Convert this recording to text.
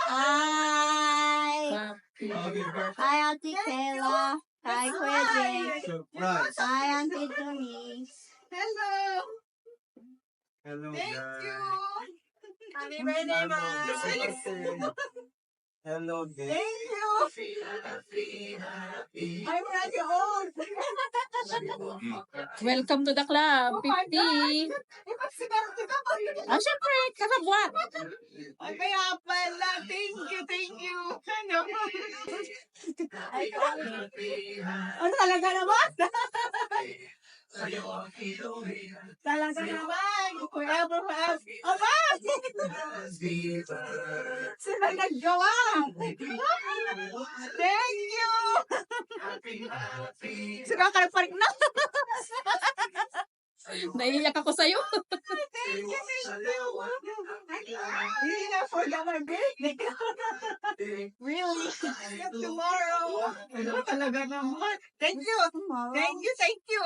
Hi! Hi, Auntie Kayla. Hi, Kuya Jake. Surprise. Hi, Auntie Denise. Hello. Hello, Thank guys. you. Happy birthday, Max. Hello, guys. Thank you. I'm ready old. Welcome to the club, 50. Ipagsigarte ka ba? Ah, syempre, kakabuat. Ay, kaya pala. Thank you. Ano? Ano talaga naman? Talaga naman. Forever. Aba! Sila naggawa. Thank you. Sila ka nagparik na. Naiiyak ako sa'yo. Thank you. Hindi na forget my birthday. Really? Tomorrow. Ano talaga naman? Thank you. Thank you.